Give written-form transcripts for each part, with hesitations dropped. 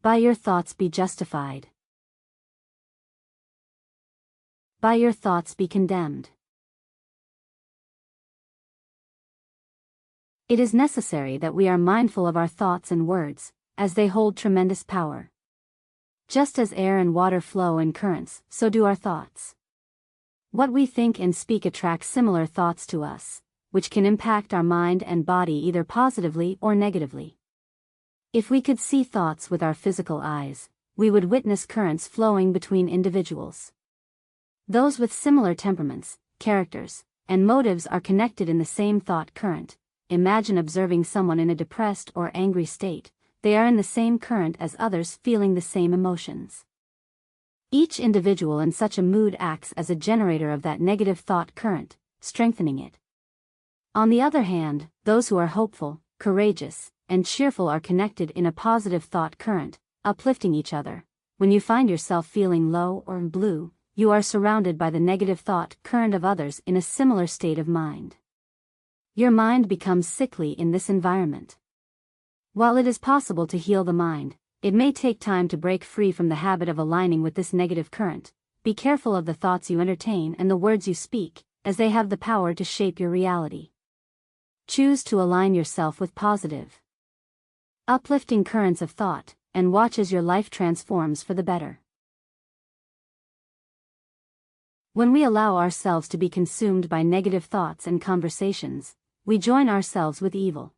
By your thoughts be justified. By your thoughts be condemned. It is necessary that we are mindful of our thoughts and words, as they hold tremendous power. Just as air and water flow in currents, so do our thoughts. What we think and speak attracts similar thoughts to us, which can impact our mind and body either positively or negatively. If we could see thoughts with our physical eyes, we would witness currents flowing between individuals. Those with similar temperaments, characters, and motives are connected in the same thought current. Imagine observing someone in a depressed or angry state. They are in the same current as others feeling the same emotions. Each individual in such a mood acts as a generator of that negative thought current, strengthening it. On the other hand, those who are hopeful, courageous, and cheerful are connected in a positive thought current, uplifting each other. When you find yourself feeling low or blue, you are surrounded by the negative thought current of others in a similar state of mind. Your mind becomes sickly in this environment. While it is possible to heal the mind, it may take time to break free from the habit of aligning with this negative current. Be careful of the thoughts you entertain and the words you speak, as they have the power to shape your reality. Choose to align yourself with positive, uplifting currents of thought, and watch as your life transforms for the better. When we allow ourselves to be consumed by negative thoughts and conversations, we join ourselves with evil.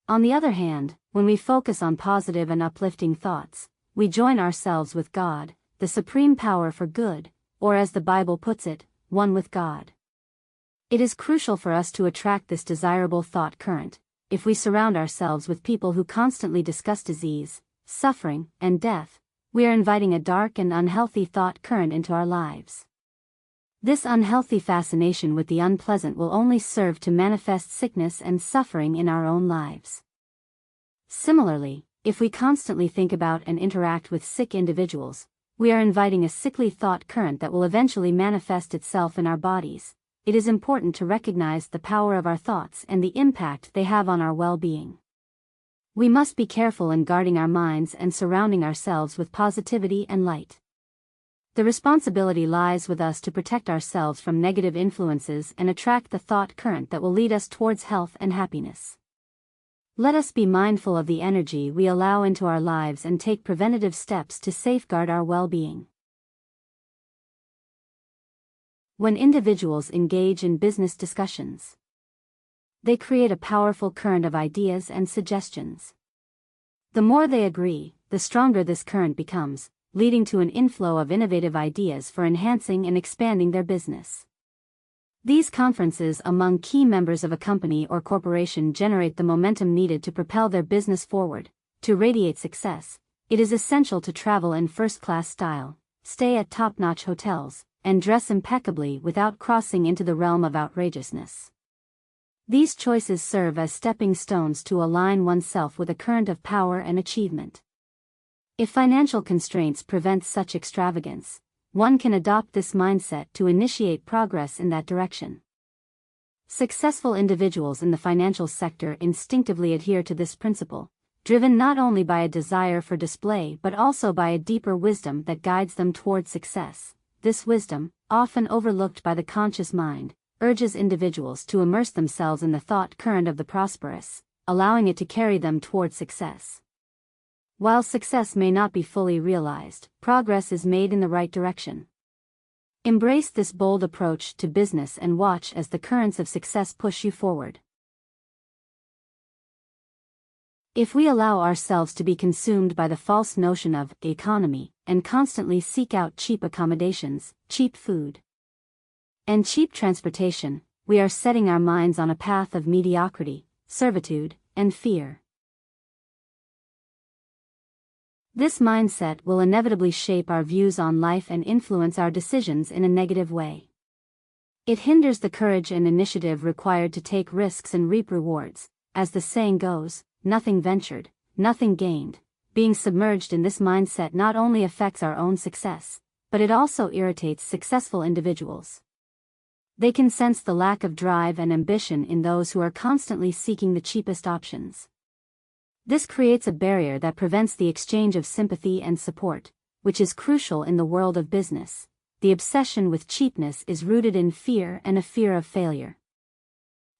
On the other hand, when we focus on positive and uplifting thoughts, we join ourselves with God, the supreme power for good, or as the Bible puts it, one with God. It is crucial for us to attract this desirable thought current. If we surround ourselves with people who constantly discuss disease, suffering, and death, we are inviting a dark and unhealthy thought current into our lives. This unhealthy fascination with the unpleasant will only serve to manifest sickness and suffering in our own lives. Similarly, if we constantly think about and interact with sick individuals, we are inviting a sickly thought current that will eventually manifest itself in our bodies. It is important to recognize the power of our thoughts and the impact they have on our well-being. We must be careful in guarding our minds and surrounding ourselves with positivity and light. The responsibility lies with us to protect ourselves from negative influences and attract the thought current that will lead us towards health and happiness. Let us be mindful of the energy we allow into our lives and take preventative steps to safeguard our well-being. When individuals engage in business discussions, they create a powerful current of ideas and suggestions. The more they agree, the stronger this current becomes, leading to an inflow of innovative ideas for enhancing and expanding their business. These conferences among key members of a company or corporation generate the momentum needed to propel their business forward. To radiate success, it is essential to travel in first-class style, stay at top-notch hotels, and dress impeccably without crossing into the realm of outrageousness. These choices serve as stepping stones to align oneself with a current of power and achievement. If financial constraints prevent such extravagance, one can adopt this mindset to initiate progress in that direction. Successful individuals in the financial sector instinctively adhere to this principle, driven not only by a desire for display but also by a deeper wisdom that guides them toward success. This wisdom, often overlooked by the conscious mind, urges individuals to immerse themselves in the thought current of the prosperous, allowing it to carry them toward success. While success may not be fully realized, progress is made in the right direction. Embrace this bold approach to business and watch as the currents of success push you forward. If we allow ourselves to be consumed by the false notion of the economy and constantly seek out cheap accommodations, cheap food, and cheap transportation, we are setting our minds on a path of mediocrity, servitude, and fear. This mindset will inevitably shape our views on life and influence our decisions in a negative way. It hinders the courage and initiative required to take risks and reap rewards. As the saying goes, nothing ventured, nothing gained. Being submerged in this mindset not only affects our own success, but it also irritates successful individuals. They can sense the lack of drive and ambition in those who are constantly seeking the cheapest options. This creates a barrier that prevents the exchange of sympathy and support, which is crucial in the world of business. The obsession with cheapness is rooted in fear and a fear of failure.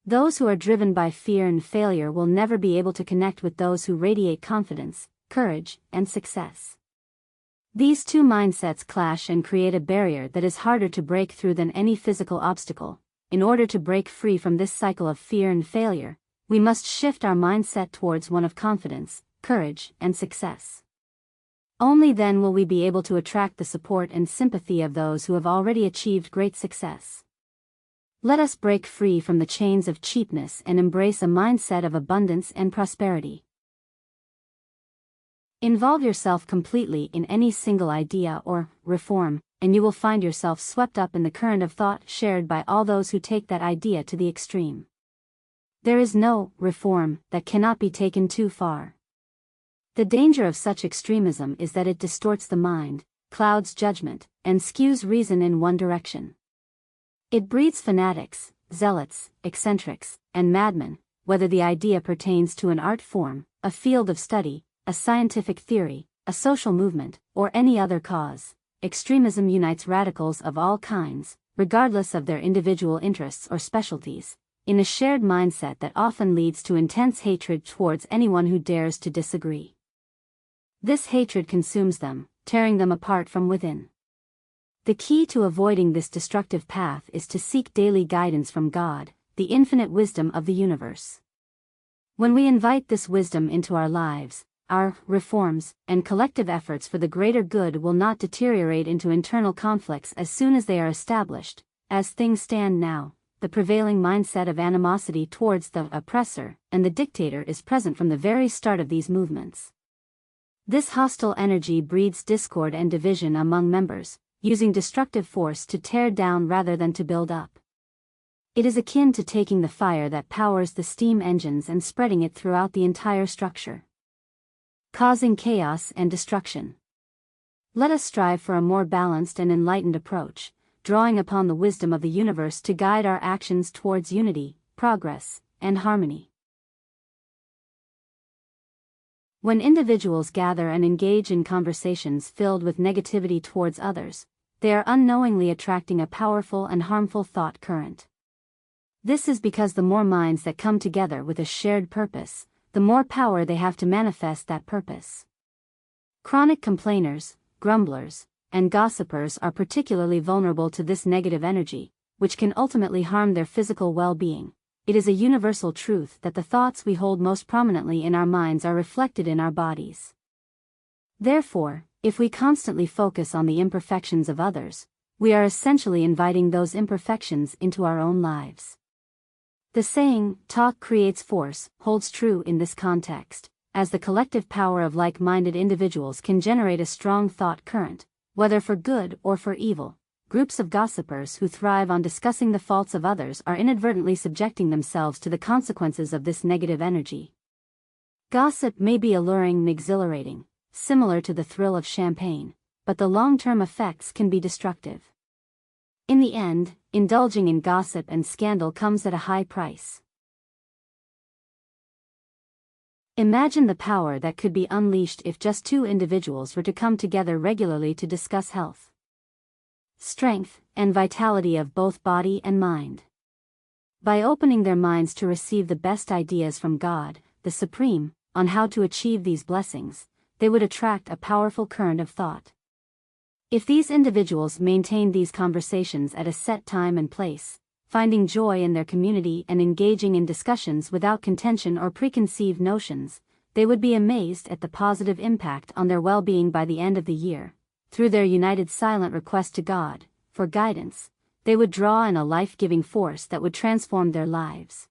Those who are driven by fear and failure will never be able to connect with those who radiate confidence, courage, and success. These two mindsets clash and create a barrier that is harder to break through than any physical obstacle. In order to break free from this cycle of fear and failure, we must shift our mindset towards one of confidence, courage, and success. Only then will we be able to attract the support and sympathy of those who have already achieved great success. Let us break free from the chains of cheapness and embrace a mindset of abundance and prosperity. Involve yourself completely in any single idea or reform, and you will find yourself swept up in the current of thought shared by all those who take that idea to the extreme. There is no reform that cannot be taken too far. The danger of such extremism is that it distorts the mind, clouds judgment, and skews reason in one direction. It breeds fanatics, zealots, eccentrics, and madmen, whether the idea pertains to an art form, a field of study, a scientific theory, a social movement, or any other cause. Extremism unites radicals of all kinds, regardless of their individual interests or specialties, in a shared mindset that often leads to intense hatred towards anyone who dares to disagree. This hatred consumes them, tearing them apart from within. The key to avoiding this destructive path is to seek daily guidance from God, the infinite wisdom of the universe. When we invite this wisdom into our lives, our reforms and collective efforts for the greater good will not deteriorate into internal conflicts as soon as they are established. As things stand now, the prevailing mindset of animosity towards the oppressor and the dictator is present from the very start of these movements. This hostile energy breeds discord and division among members, using destructive force to tear down rather than to build up. It is akin to taking the fire that powers the steam engines and spreading it throughout the entire structure, causing chaos and destruction. Let us strive for a more balanced and enlightened approach, drawing upon the wisdom of the universe to guide our actions towards unity, progress, and harmony. When individuals gather and engage in conversations filled with negativity towards others, they are unknowingly attracting a powerful and harmful thought current. This is because the more minds that come together with a shared purpose, the more power they have to manifest that purpose. Chronic complainers, grumblers, and gossipers are particularly vulnerable to this negative energy, which can ultimately harm their physical well-being. It is a universal truth that the thoughts we hold most prominently in our minds are reflected in our bodies. Therefore, if we constantly focus on the imperfections of others, we are essentially inviting those imperfections into our own lives. The saying, "Talk creates force," holds true in this context, as the collective power of like-minded individuals can generate a strong thought current, whether for good or for evil. Groups of gossipers who thrive on discussing the faults of others are inadvertently subjecting themselves to the consequences of this negative energy. Gossip may be alluring and exhilarating, similar to the thrill of champagne, but the long-term effects can be destructive. In the end, indulging in gossip and scandal comes at a high price. Imagine the power that could be unleashed if just two individuals were to come together regularly to discuss health, strength, and vitality of both body and mind. By opening their minds to receive the best ideas from God, the Supreme, on how to achieve these blessings, they would attract a powerful current of thought. If these individuals maintained these conversations at a set time and place, finding joy in their community and engaging in discussions without contention or preconceived notions, they would be amazed at the positive impact on their well-being by the end of the year. Through their united silent request to God for guidance, they would draw in a life-giving force that would transform their lives.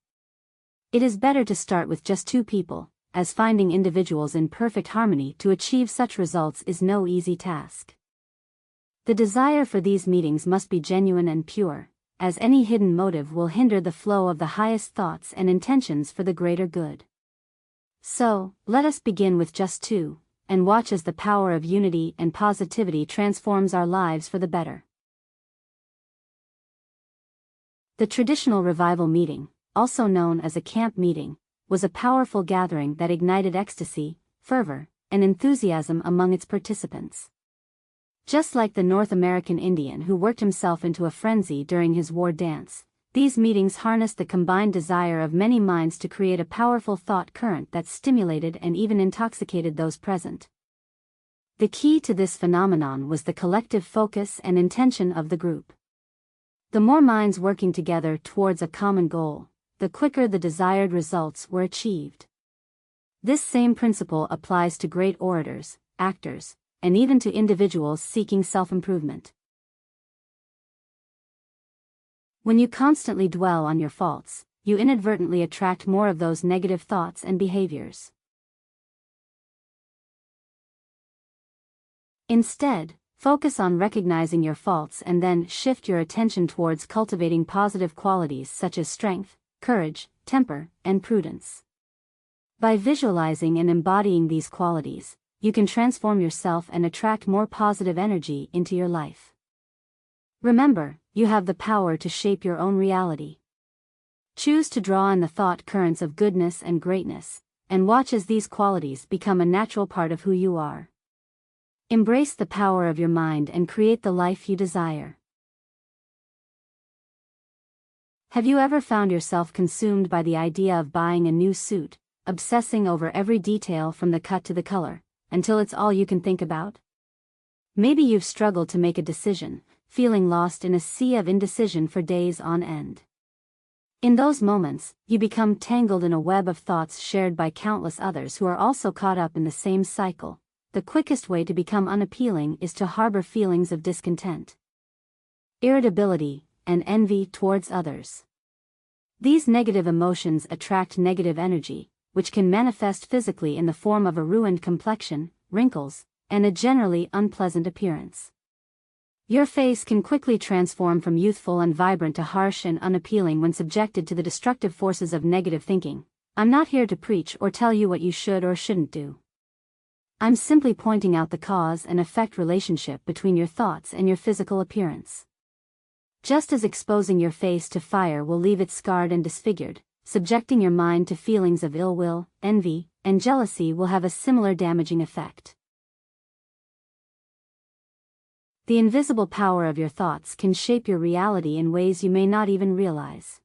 It is better to start with just two people, as finding individuals in perfect harmony to achieve such results is no easy task. The desire for these meetings must be genuine and pure, as any hidden motive will hinder the flow of the highest thoughts and intentions for the greater good. So, let us begin with just two, and watch as the power of unity and positivity transforms our lives for the better. The traditional revival meeting, also known as a camp meeting, was a powerful gathering that ignited ecstasy, fervor, and enthusiasm among its participants. Just like the North American Indian who worked himself into a frenzy during his war dance, these meetings harnessed the combined desire of many minds to create a powerful thought current that stimulated and even intoxicated those present. The key to this phenomenon was the collective focus and intention of the group. The more minds working together towards a common goal, the quicker the desired results were achieved. This same principle applies to great orators, actors, and even to individuals seeking self-improvement. When you constantly dwell on your faults, you inadvertently attract more of those negative thoughts and behaviors. Instead, focus on recognizing your faults and then shift your attention towards cultivating positive qualities such as strength, courage, temper, and prudence. By visualizing and embodying these qualities, you can transform yourself and attract more positive energy into your life. Remember, you have the power to shape your own reality. Choose to draw in the thought currents of goodness and greatness, and watch as these qualities become a natural part of who you are. Embrace the power of your mind and create the life you desire. Have you ever found yourself consumed by the idea of buying a new suit, obsessing over every detail from the cut to the color, until it's all you can think about? Maybe you've struggled to make a decision, feeling lost in a sea of indecision for days on end. In those moments, you become tangled in a web of thoughts shared by countless others who are also caught up in the same cycle. The quickest way to become unappealing is to harbor feelings of discontent, irritability, and envy towards others. These negative emotions attract negative energy, which can manifest physically in the form of a ruined complexion, wrinkles, and a generally unpleasant appearance. Your face can quickly transform from youthful and vibrant to harsh and unappealing when subjected to the destructive forces of negative thinking. I'm not here to preach or tell you what you should or shouldn't do. I'm simply pointing out the cause and effect relationship between your thoughts and your physical appearance. Just as exposing your face to fire will leave it scarred and disfigured, subjecting your mind to feelings of ill will, envy, and jealousy will have a similar damaging effect. The invisible power of your thoughts can shape your reality in ways you may not even realize.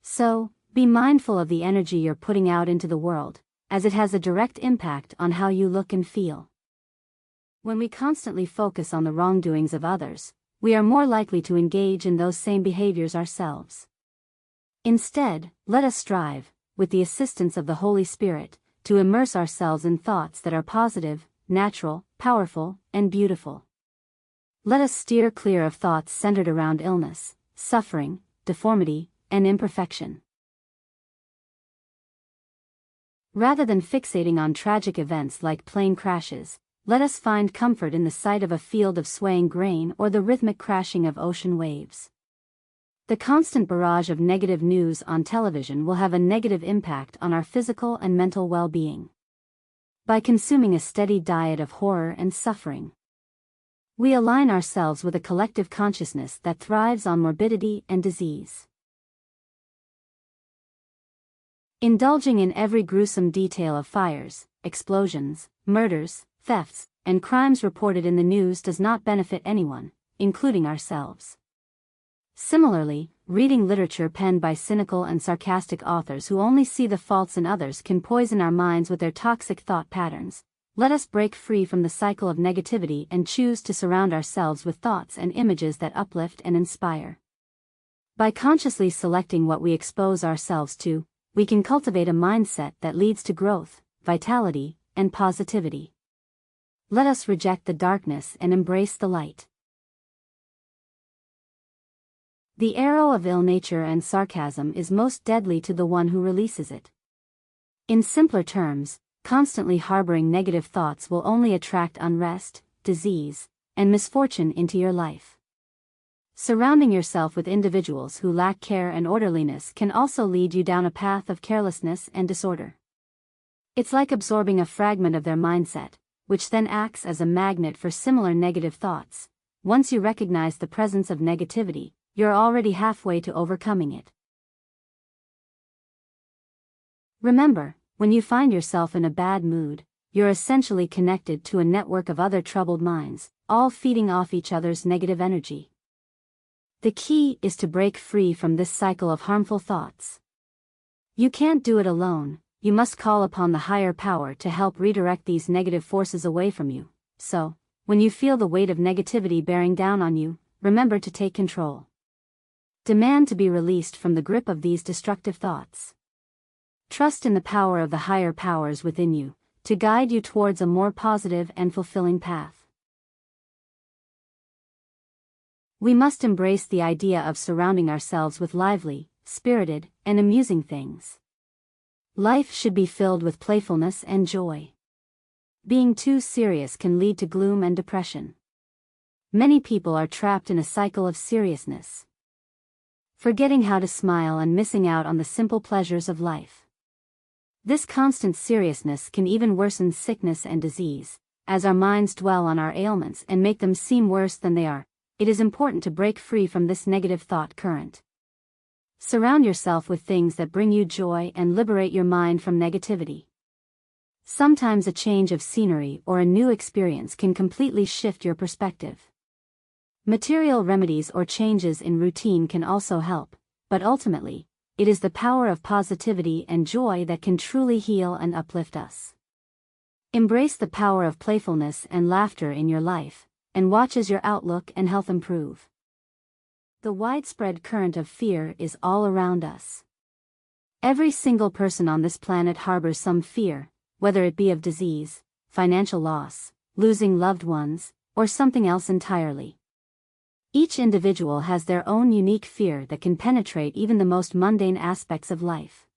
So, be mindful of the energy you're putting out into the world, as it has a direct impact on how you look and feel. When we constantly focus on the wrongdoings of others, we are more likely to engage in those same behaviors ourselves. Instead, let us strive, with the assistance of the Holy Spirit, to immerse ourselves in thoughts that are positive, natural, powerful, and beautiful. Let us steer clear of thoughts centered around illness, suffering, deformity, and imperfection. Rather than fixating on tragic events like plane crashes, let us find comfort in the sight of a field of swaying grain or the rhythmic crashing of ocean waves. The constant barrage of negative news on television will have a negative impact on our physical and mental well-being. By consuming a steady diet of horror and suffering, we align ourselves with a collective consciousness that thrives on morbidity and disease. Indulging in every gruesome detail of fires, explosions, murders, thefts, and crimes reported in the news does not benefit anyone, including ourselves. Similarly, reading literature penned by cynical and sarcastic authors who only see the faults in others can poison our minds with their toxic thought patterns. Let us break free from the cycle of negativity and choose to surround ourselves with thoughts and images that uplift and inspire. By consciously selecting what we expose ourselves to, we can cultivate a mindset that leads to growth, vitality, and positivity. Let us reject the darkness and embrace the light. The arrow of ill nature and sarcasm is most deadly to the one who releases it. In simpler terms, constantly harboring negative thoughts will only attract unrest, disease, and misfortune into your life. Surrounding yourself with individuals who lack care and orderliness can also lead you down a path of carelessness and disorder. It's like absorbing a fragment of their mindset, which then acts as a magnet for similar negative thoughts. Once you recognize the presence of negativity, you're already halfway to overcoming it. Remember, when you find yourself in a bad mood, you're essentially connected to a network of other troubled minds, all feeding off each other's negative energy. The key is to break free from this cycle of harmful thoughts. You can't do it alone, you must call upon the higher power to help redirect these negative forces away from you. So, when you feel the weight of negativity bearing down on you, remember to take control. Demand to be released from the grip of these destructive thoughts. Trust in the power of the higher powers within you, to guide you towards a more positive and fulfilling path. We must embrace the idea of surrounding ourselves with lively, spirited, and amusing things. Life should be filled with playfulness and joy. Being too serious can lead to gloom and depression. Many people are trapped in a cycle of seriousness, forgetting how to smile and missing out on the simple pleasures of life. This constant seriousness can even worsen sickness and disease, as our minds dwell on our ailments and make them seem worse than they are. It is important to break free from this negative thought current. Surround yourself with things that bring you joy and liberate your mind from negativity. Sometimes a change of scenery or a new experience can completely shift your perspective. Material remedies or changes in routine can also help, but ultimately, it is the power of positivity and joy that can truly heal and uplift us. Embrace the power of playfulness and laughter in your life, and watch as your outlook and health improve. The widespread current of fear is all around us. Every single person on this planet harbors some fear, whether it be of disease, financial loss, losing loved ones, or something else entirely. Each individual has their own unique fear that can penetrate even the most mundane aspects of life.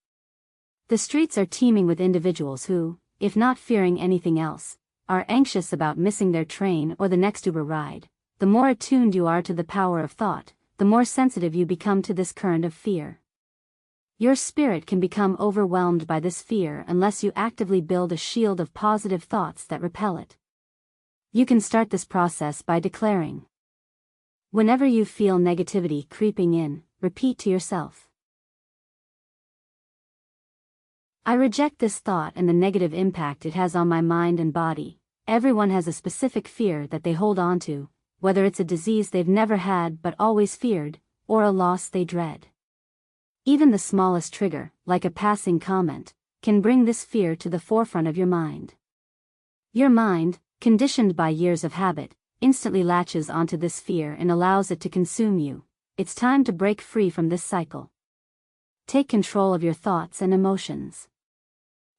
The streets are teeming with individuals who, if not fearing anything else, are anxious about missing their train or the next Uber ride. The more attuned you are to the power of thought, the more sensitive you become to this current of fear. Your spirit can become overwhelmed by this fear unless you actively build a shield of positive thoughts that repel it. You can start this process by declaring. Whenever you feel negativity creeping in, repeat to yourself, I reject this thought and the negative impact it has on my mind and body. Everyone has a specific fear that they hold on to, whether it's a disease they've never had but always feared, or a loss they dread. Even the smallest trigger, like a passing comment, can bring this fear to the forefront of your mind. Your mind, conditioned by years of habit, instantly latches onto this fear and allows it to consume you. It's time to break free from this cycle. Take control of your thoughts and emotions.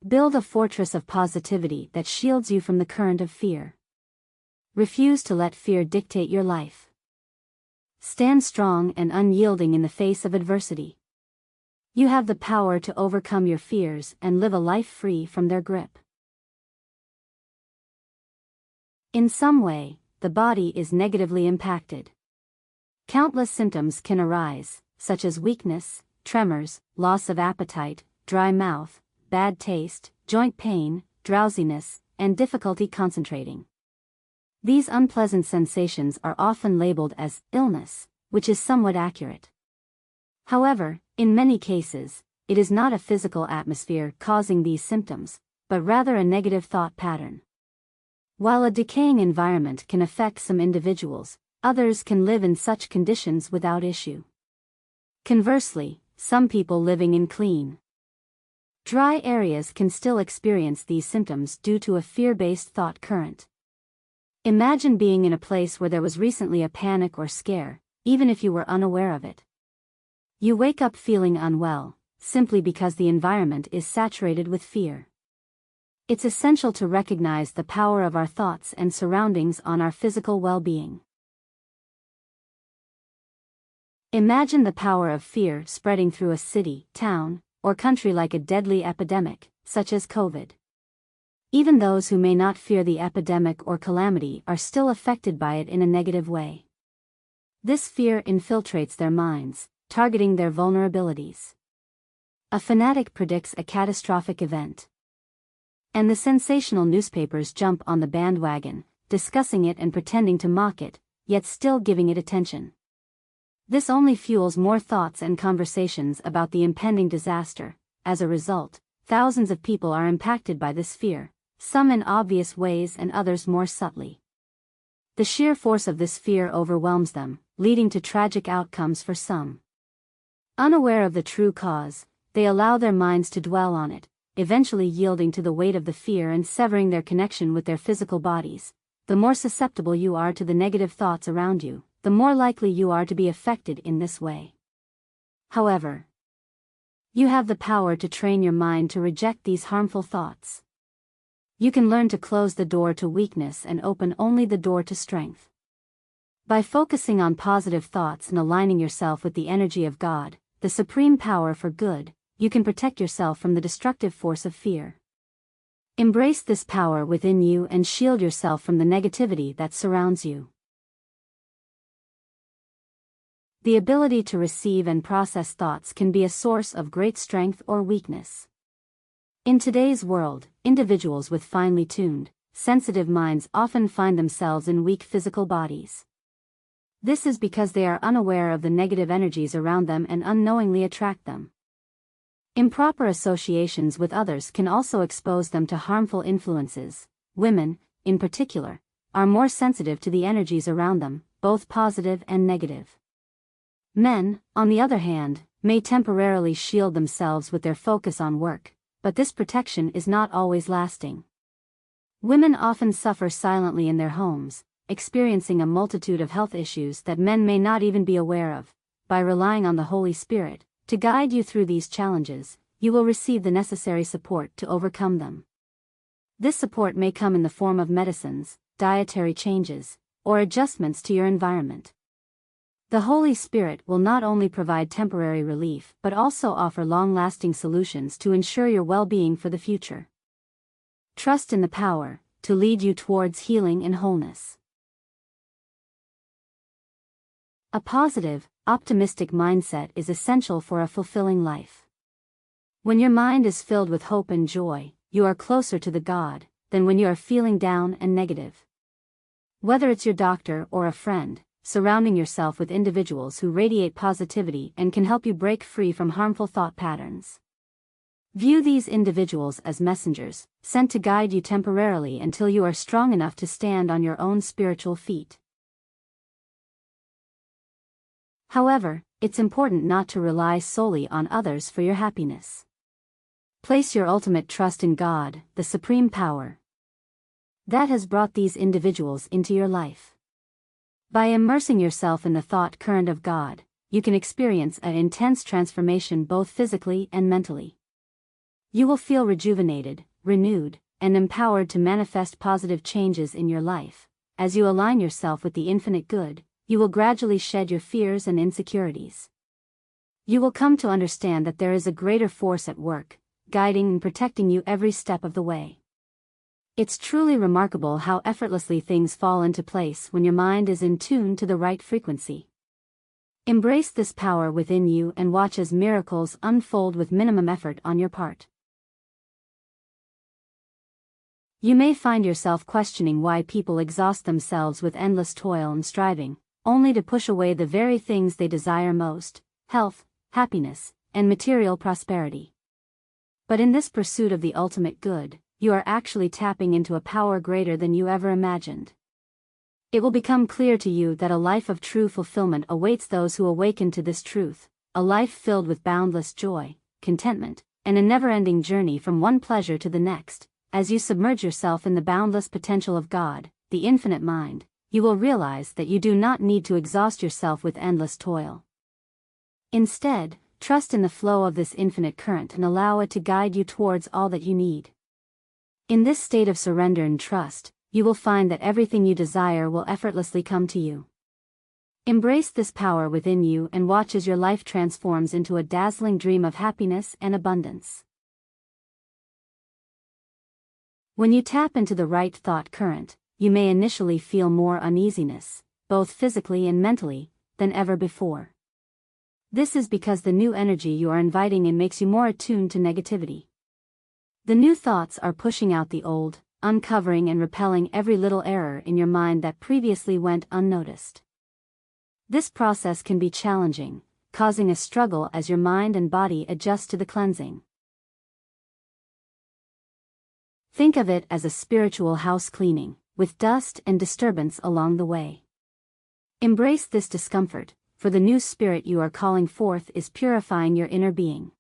Build a fortress of positivity that shields you from the current of fear. Refuse to let fear dictate your life. Stand strong and unyielding in the face of adversity. You have the power to overcome your fears and live a life free from their grip. In some way, the body is negatively impacted. Countless symptoms can arise, such as weakness, tremors, loss of appetite, dry mouth, bad taste, joint pain, drowsiness, and difficulty concentrating. These unpleasant sensations are often labeled as illness, which is somewhat accurate. However, in many cases, it is not a physical atmosphere causing these symptoms, but rather a negative thought pattern. While a decaying environment can affect some individuals, others can live in such conditions without issue. Conversely, some people living in clean, dry areas can still experience these symptoms due to a fear-based thought current. Imagine being in a place where there was recently a panic or scare, even if you were unaware of it. You wake up feeling unwell, simply because the environment is saturated with fear. It's essential to recognize the power of our thoughts and surroundings on our physical well-being. Imagine the power of fear spreading through a city, town, or country like a deadly epidemic, such as COVID. Even those who may not fear the epidemic or calamity are still affected by it in a negative way. This fear infiltrates their minds, targeting their vulnerabilities. A fanatic predicts a catastrophic event, and the sensational newspapers jump on the bandwagon, discussing it and pretending to mock it, yet still giving it attention. This only fuels more thoughts and conversations about the impending disaster. As a result, thousands of people are impacted by this fear, some in obvious ways and others more subtly. The sheer force of this fear overwhelms them, leading to tragic outcomes for some. Unaware of the true cause, they allow their minds to dwell on it, eventually yielding to the weight of the fear and severing their connection with their physical bodies. The more susceptible you are to the negative thoughts around you, the more likely you are to be affected in this way. However, you have the power to train your mind to reject these harmful thoughts. You can learn to close the door to weakness and open only the door to strength. By focusing on positive thoughts and aligning yourself with the energy of God, the supreme power for good, you can protect yourself from the destructive force of fear. Embrace this power within you and shield yourself from the negativity that surrounds you. The ability to receive and process thoughts can be a source of great strength or weakness. In today's world, individuals with finely tuned, sensitive minds often find themselves in weak physical bodies. This is because they are unaware of the negative energies around them and unknowingly attract them. Improper associations with others can also expose them to harmful influences. Women, in particular, are more sensitive to the energies around them, both positive and negative. Men, on the other hand, may temporarily shield themselves with their focus on work, but this protection is not always lasting. Women often suffer silently in their homes, experiencing a multitude of health issues that men may not even be aware of. By relying on the Holy Spirit to guide you through these challenges, you will receive the necessary support to overcome them. This support may come in the form of medicines, dietary changes, or adjustments to your environment. The Holy Spirit will not only provide temporary relief but also offer long-lasting solutions to ensure your well-being for the future. Trust in the power to lead you towards healing and wholeness. A positive, optimistic mindset is essential for a fulfilling life. When your mind is filled with hope and joy, you are closer to the God than when you are feeling down and negative. Whether it's your doctor or a friend, surrounding yourself with individuals who radiate positivity and can help you break free from harmful thought patterns. View these individuals as messengers, sent to guide you temporarily until you are strong enough to stand on your own spiritual feet. However, it's important not to rely solely on others for your happiness. Place your ultimate trust in God, the supreme power that has brought these individuals into your life. By immersing yourself in the thought current of God, you can experience an intense transformation both physically and mentally. You will feel rejuvenated, renewed, and empowered to manifest positive changes in your life. As you align yourself with the infinite good, you will gradually shed your fears and insecurities. You will come to understand that there is a greater force at work, guiding and protecting you every step of the way. It's truly remarkable how effortlessly things fall into place when your mind is in tune to the right frequency. Embrace this power within you and watch as miracles unfold with minimum effort on your part. You may find yourself questioning why people exhaust themselves with endless toil and striving, only to push away the very things they desire most: health, happiness, and material prosperity. But in this pursuit of the ultimate good, you are actually tapping into a power greater than you ever imagined. It will become clear to you that a life of true fulfillment awaits those who awaken to this truth, a life filled with boundless joy, contentment, and a never-ending journey from one pleasure to the next. As you submerge yourself in the boundless potential of God, the infinite mind, you will realize that you do not need to exhaust yourself with endless toil. Instead, trust in the flow of this infinite current and allow it to guide you towards all that you need. In this state of surrender and trust, you will find that everything you desire will effortlessly come to you. Embrace this power within you and watch as your life transforms into a dazzling dream of happiness and abundance. When you tap into the right thought current, you may initially feel more uneasiness, both physically and mentally, than ever before. This is because the new energy you are inviting in makes you more attuned to negativity. The new thoughts are pushing out the old, uncovering and repelling every little error in your mind that previously went unnoticed. This process can be challenging, causing a struggle as your mind and body adjust to the cleansing. Think of it as a spiritual house cleaning, with dust and disturbance along the way. Embrace this discomfort, for the new spirit you are calling forth is purifying your inner being.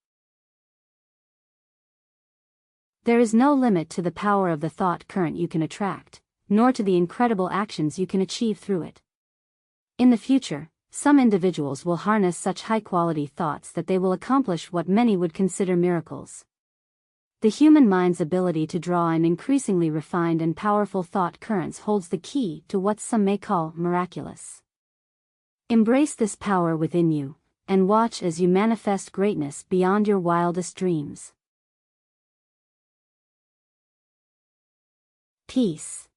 There is no limit to the power of the thought current you can attract, nor to the incredible actions you can achieve through it. In the future, some individuals will harness such high-quality thoughts that they will accomplish what many would consider miracles. The human mind's ability to draw in increasingly refined and powerful thought currents holds the key to what some may call miraculous. Embrace this power within you, and watch as you manifest greatness beyond your wildest dreams. Peace.